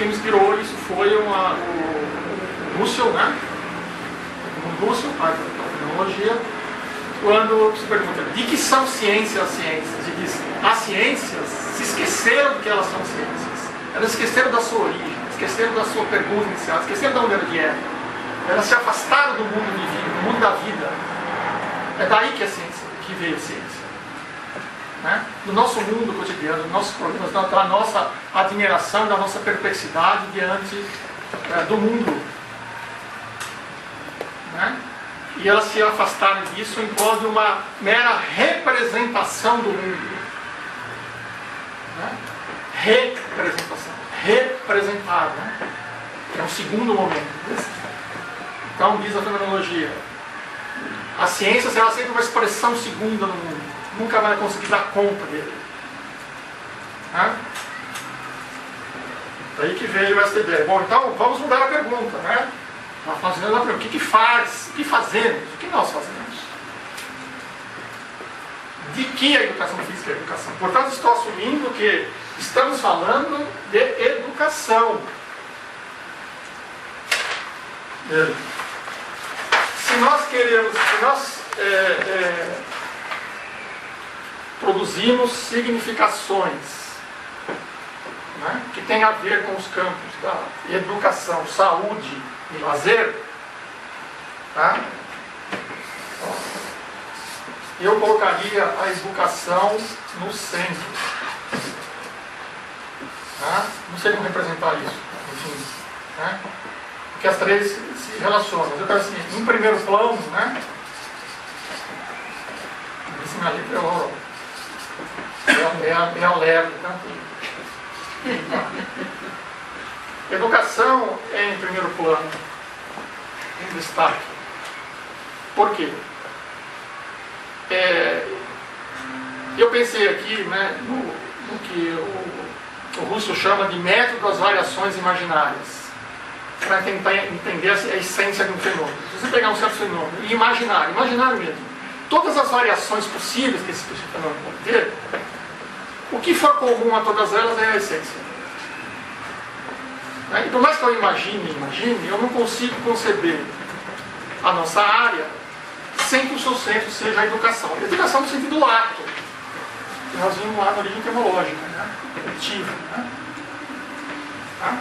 quem me inspirou isso foi o Russell, né? O Russell, pai da fenomenologia, quando se pergunta de que são ciências as ciências, e diz, as ciências se esqueceram de que elas são ciências. Elas esqueceram da sua origem, esqueceram da sua pergunta inicial, esqueceram da onde ela vier. Elas se afastaram do mundo divino, do mundo da vida. É daí que a ciência, que veio a ciência. Né? Do nosso mundo cotidiano, dos nossos problemas, da nossa admiração, da nossa perplexidade diante do mundo. Né? E elas se afastaram disso em prol de uma mera representação do mundo. Né? Representação. Representar. Né? É um segundo momento. Então, diz a fenomenologia, a ciência será sempre uma expressão segunda no mundo. Nunca vai conseguir dar conta dele. Né? Daí que veio essa ideia. Bom, então vamos mudar a pergunta, né? Nós fazemos a pergunta, o que faz? O que fazemos? O que nós fazemos? De que a educação física é a educação? Portanto, estou assumindo que estamos falando de educação. Se nós queremos, se nós produzimos significações, né, que tem a ver com os campos da educação, saúde e lazer, tá? Eu colocaria a educação no centro. Tá? Não sei como representar isso, enfim, né? Porque as três se relacionam. Mas eu quero assim, em primeiro plano, né? Esse minha letra é a leve, tá? Educação é em primeiro plano, em destaque. Por quê? Eu pensei aqui, né, no que o Russell chama de método das variações imaginárias, para tentar entender a essência de um fenômeno. Se você pegar um certo fenômeno e imaginar mesmo, todas as variações possíveis que esse fenômeno pode ter, o que for comum a todas elas é a essência. E por mais que eu imagine, eu não consigo conceber a nossa área sem que o seu centro seja a educação. A educação no sentido lato, que nós vimos lá na origem etimológica, né? Ativa, né? Tá?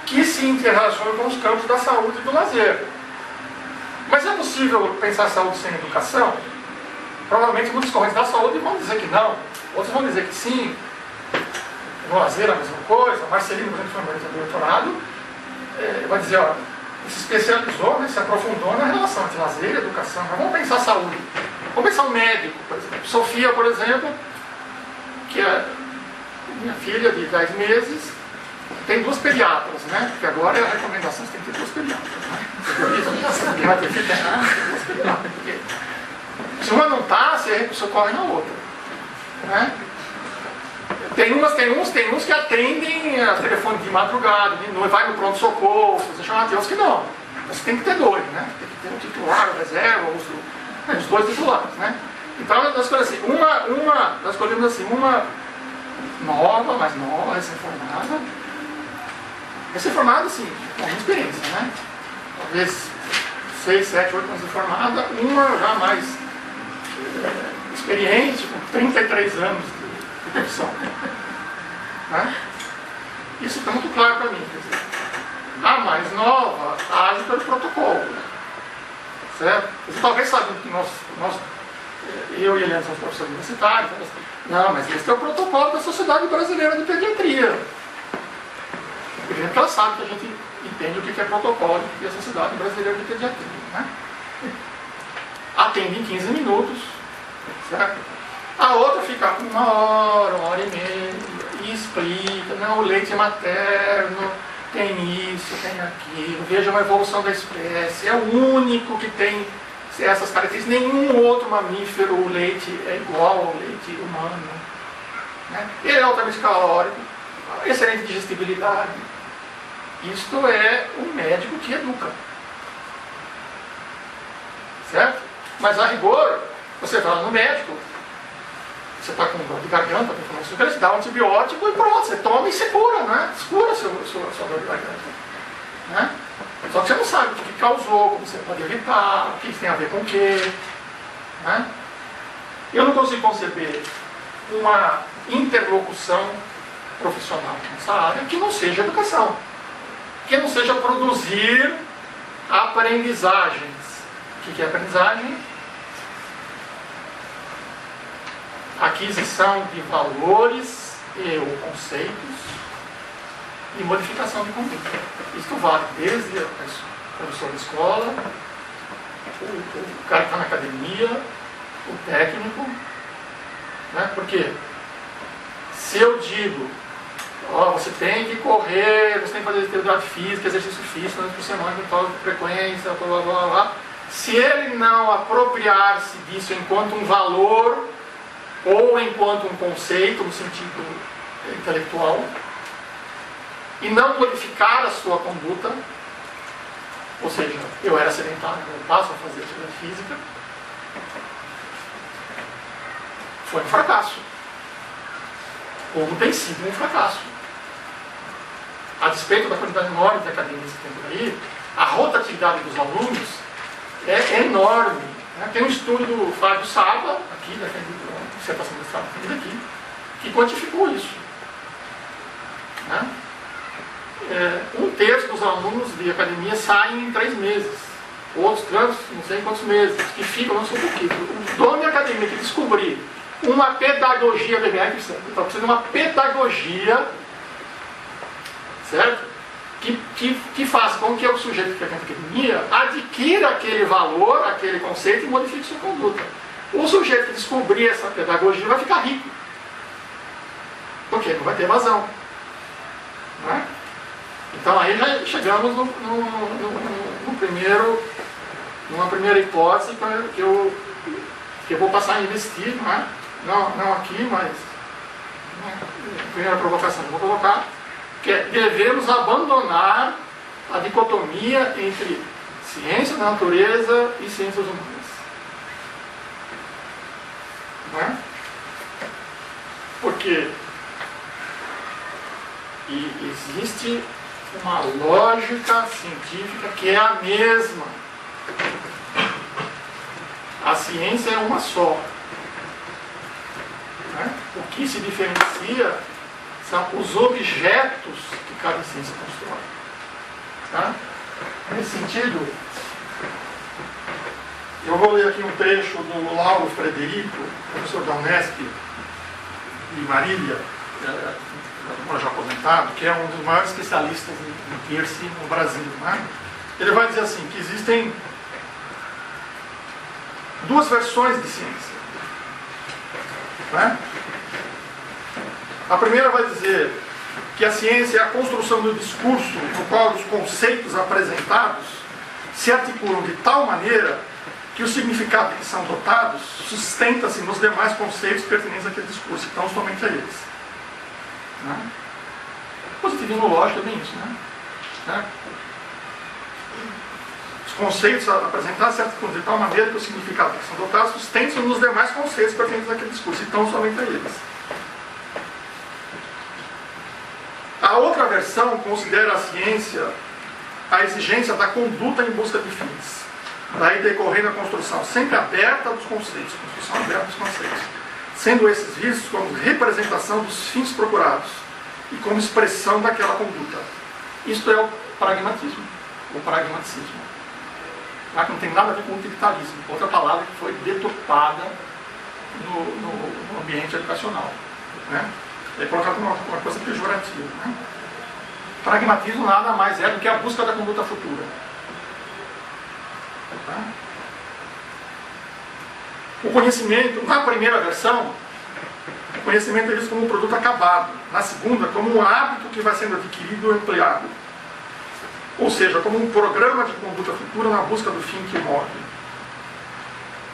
Que se interrelaciona com os campos da saúde e do lazer. Mas é possível pensar a saúde sem educação? Provavelmente muitos correntes da saúde vão dizer que não, outros vão dizer que sim. No lazer a mesma coisa. Marcelino, por exemplo, que foi meu doutorado, vai dizer, ó, se especializou, né, se aprofundou na relação entre lazer e educação. Mas vamos pensar saúde. Vamos pensar um médico, por exemplo. Sofia, por exemplo, que é minha filha de 10 meses, tem 2 pediatras, né? Porque agora a recomendação é que tem que ter 2 pediatras, né? Vai ter filho, tem 2 pediatras. Porque se uma não está, você socorre na outra. Né? Tem uns que atendem a telefone de madrugada, não vai no pronto-socorro, você chama, tem uns que não. Mas tem que ter 2, né? Tem que ter um titular, um reserva, os 2 titulares, né? Então nós escolhemos assim, nós escolhemos assim, uma nova, mais nova, recém-formada. Recém-formada, assim, com alguma experiência, né? Talvez 6, 7, 8 anos de formada, uma já mais experiente, com 33 anos de profissão. Né? Isso está muito claro para mim. Quer dizer, a mais nova age pelo protocolo. Certo? Você talvez saiba que eu e Eliane somos professores universitários. Não, mas esse é o protocolo da Sociedade Brasileira de Pediatria. Porque ela sabe que a gente entende o que é protocolo e a Sociedade Brasileira de Pediatria. Né? Atende em 15 minutos. Certo? A outra fica 1 hora e meia e explica, não, o leite materno tem isso, tem aquilo, veja uma evolução da espécie, é o único que tem essas características, nenhum outro mamífero o leite é igual ao leite humano. Né? Ele é altamente calórico, excelente digestibilidade. Isto é um médico que educa. Certo? Mas a rigor, você fala no médico, Você está com dor de garganta, você dá um antibiótico e pronto, você toma e você cura, né? Cura a sua dor de garganta. Né? Só que você não sabe o que causou, como você pode evitar, o que tem a ver com o quê. Né? Eu não consigo conceber uma interlocução profissional nessa área que não seja educação, que não seja produzir aprendizagens. O que é aprendizagem? Aquisição de valores ou conceitos e modificação de conduta. Isso vale desde o professor de escola, o cara que está na academia, o técnico. Né? Porque se eu digo, você tem que correr, você tem que fazer atividade física, exercício físico, por semana, com tal frequência, blá, blá, blá, se ele não apropriar-se disso enquanto um valor ou enquanto um conceito no sentido intelectual e não modificar a sua conduta, ou seja, eu era sedentário, eu passo a fazer atividade física, foi um fracasso. Como tem sido um fracasso. A despeito da quantidade enorme de academias que tem por aí, a rotatividade dos alunos é enorme. Né? Tem um estudo do Fábio Saba, aqui, defendido, dissertação de mestrado defendida aqui, que quantificou isso. Né? Um terço dos alunos de academia saem em 3 meses. Outros tantos, não sei em quantos meses, que ficam, não sei por quê. O dono da academia que descobrir uma pedagogia, então precisa de uma pedagogia, certo? Que faça com que o sujeito que frequenta a academia adquira aquele valor, aquele conceito e modifique sua conduta. O sujeito que descobrir essa pedagogia vai ficar rico. Porque não vai ter evasão. Não é? Então aí já chegamos numa primeira hipótese que eu vou passar a investir, não é? Não aqui, mas primeira provocação que eu vou colocar, que é: devemos abandonar a dicotomia entre ciência da natureza e ciências humanas. Não é? Porque existe uma lógica científica que é a mesma. A ciência é uma só. Né? O que se diferencia são os objetos que cada ciência constrói. Tá? Nesse sentido, eu vou ler aqui um trecho do Lauro Frederico, professor da Unesp de Marília, já aposentado, que é um dos maiores especialistas em piercing no Brasil. Né? Ele vai dizer assim, que existem 2 versões de ciência. Né? A primeira vai dizer que a ciência é a construção do discurso no qual os conceitos apresentados se articulam de tal maneira que o significado que são dotados sustenta-se nos demais conceitos pertinentes àquele discurso, então somente a eles. Né? Positivismo lógico é bem isso. Né? Os conceitos apresentados se articulam de tal maneira que o significado que são dotados sustenta-se nos demais conceitos pertinentes àquele discurso, então somente a eles. A outra versão considera a ciência a exigência da conduta em busca de fins, daí decorrendo a construção sempre aberta dos conceitos, sendo esses vistos como representação dos fins procurados e como expressão daquela conduta. Isto é o pragmatismo, o pragmaticismo. Tá? Que não tem nada a ver com o utilitarismo, outra palavra que foi deturpada no ambiente educacional. Né? É colocado uma coisa pejorativa. Né? Pragmatismo nada mais é do que a busca da conduta futura. Tá? O conhecimento, na primeira versão, o conhecimento é visto como um produto acabado. Na segunda, como um hábito que vai sendo adquirido ou empleado. Ou seja, como um programa de conduta futura na busca do fim que o move.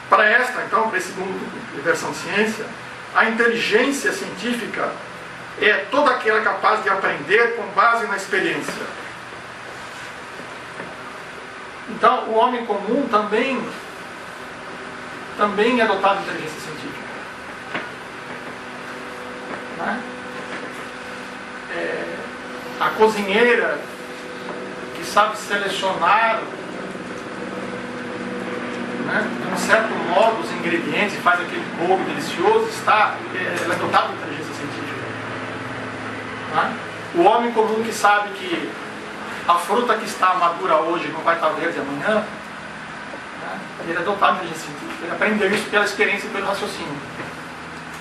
Para esta, então, para esse segundo versão de ciência, a inteligência científica é toda aquela capaz de aprender com base na experiência. Então, o homem comum também é dotado de inteligência científica. né? A cozinheira que sabe selecionar, né, de um certo modo os ingredientes e faz aquele bolo delicioso, ela é dotada de inteligência científica. Né? O homem comum que sabe que a fruta que está madura hoje não vai estar verde amanhã, né, ele é dotado de inteligência científica. Ele aprendeu isso pela experiência e pelo raciocínio.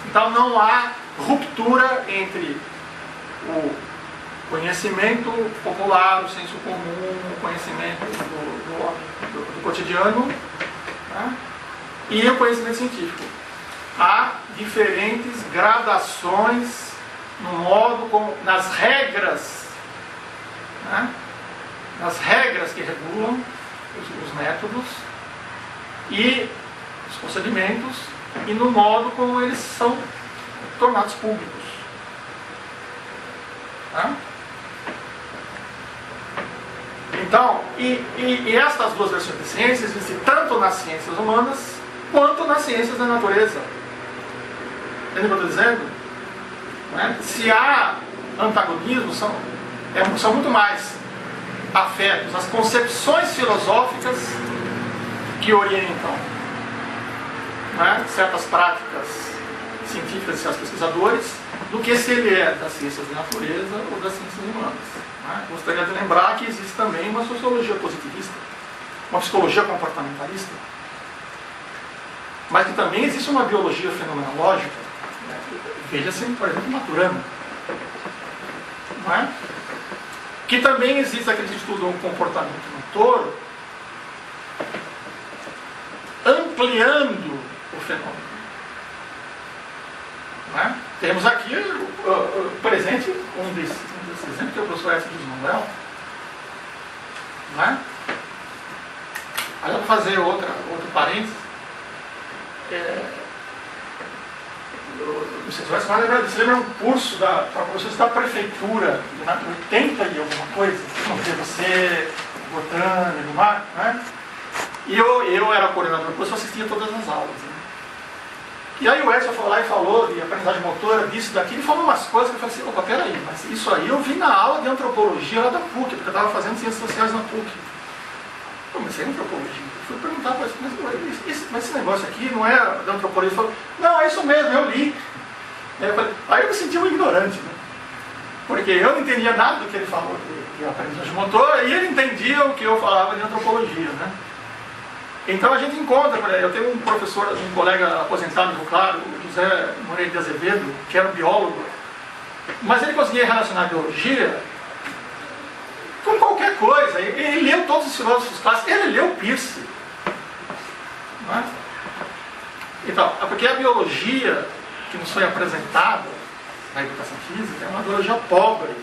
Então não há ruptura entre o conhecimento popular, o senso comum, o conhecimento do cotidiano, né, e o conhecimento científico. Há diferentes gradações no modo como, nas regras, né, nas regras que regulam os métodos e os procedimentos e no modo como eles são tornados públicos. Tá? Então, e estas duas versões de ciências existem tanto nas ciências humanas quanto nas ciências da natureza. Entende o que eu estou dizendo? Né? Se há antagonismo, são muito mais afetos às concepções filosóficas que orientam, né, certas práticas científicas de certos pesquisadores, do que se ele é das ciências da natureza ou das ciências humanas. Né? Gostaria de lembrar que existe também uma sociologia positivista, uma psicologia comportamentalista, mas que também existe uma biologia fenomenológica, né? Veja-se, por exemplo, Maturana, não é? Que também existe aquele que estuda o comportamento motor, ampliando o fenômeno. Não é? Temos aqui presente um desses exemplos, que é o professor Edson de Manuel. Não é? Aí eu vou fazer outro parênteses. Você lembra um curso para professores da prefeitura, de 80 e alguma coisa, você, botânico, né? E eu era coordenador do curso, eu assistia todas as aulas. Né? E aí o Edson foi lá e falou de aprendizagem motora, disso, daquilo, e falou umas coisas que eu falei assim, opa, peraí, mas isso aí eu vi na aula de antropologia lá da PUC, porque eu estava fazendo ciências sociais na PUC. Eu comecei em antropologia. Fui perguntar para ele, mas esse negócio aqui não é da antropologia? Ele falou, não, é isso mesmo, eu li. Aí eu me senti um ignorante, né? Porque eu não entendia nada do que ele falou de aprendizagem motora, e ele entendia o que eu falava de antropologia, né? Então a gente encontra, eu tenho um professor, um colega aposentado no Rio Claro, o José Moreira de Azevedo, que era um biólogo, mas ele conseguia relacionar a biologia com qualquer coisa. Ele leu todos os filósofos clássicos, ele leu Peirce. Não é? Então, é porque a biologia que nos foi apresentada na educação física é uma biologia pobre,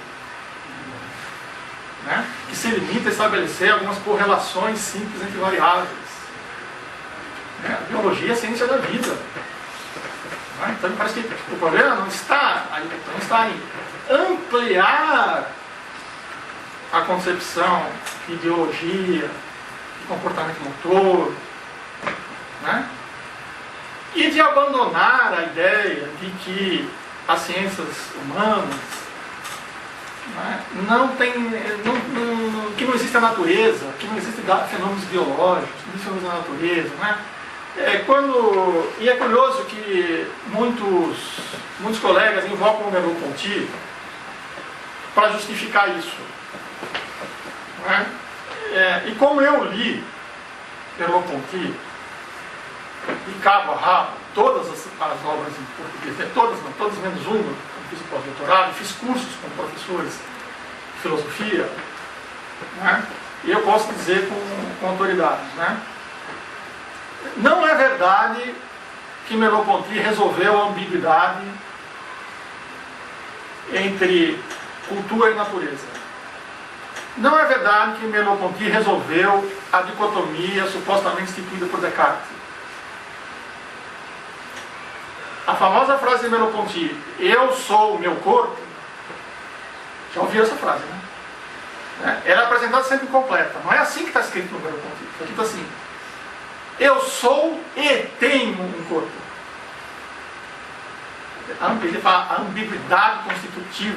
né? Que se limita a estabelecer algumas correlações simples entre variáveis. A biologia é a ciência da vida. Então me parece que o problema não está em ampliar a concepção de ideologia, de comportamento motor, né? E de abandonar a ideia de que as ciências humanas, né, que não existe a natureza, que não existem fenômenos biológicos, que não existem fenômenos da natureza, né? E é curioso que muitos colegas invocam o Merleau-Ponty para justificar isso. Né? E como eu li Merleau-Ponty de cabo a rabo, todas as obras em português, todas menos uma, eu fiz o pós-doutorado, fiz cursos com professores de filosofia, né? E eu posso dizer com autoridade, né? Não é verdade que Merleau-Ponty resolveu a ambiguidade entre cultura e natureza. Não é verdade que Merleau-Ponty resolveu a dicotomia supostamente instituída por Descartes. A famosa frase de Merleau-Ponty, eu sou o meu corpo, já ouviu essa frase, né? Ela é apresentada sempre incompleta. Não é assim que está escrito no Merleau-Ponty. Está escrito assim, eu sou e tenho um corpo. ele fala a ambiguidade constitutiva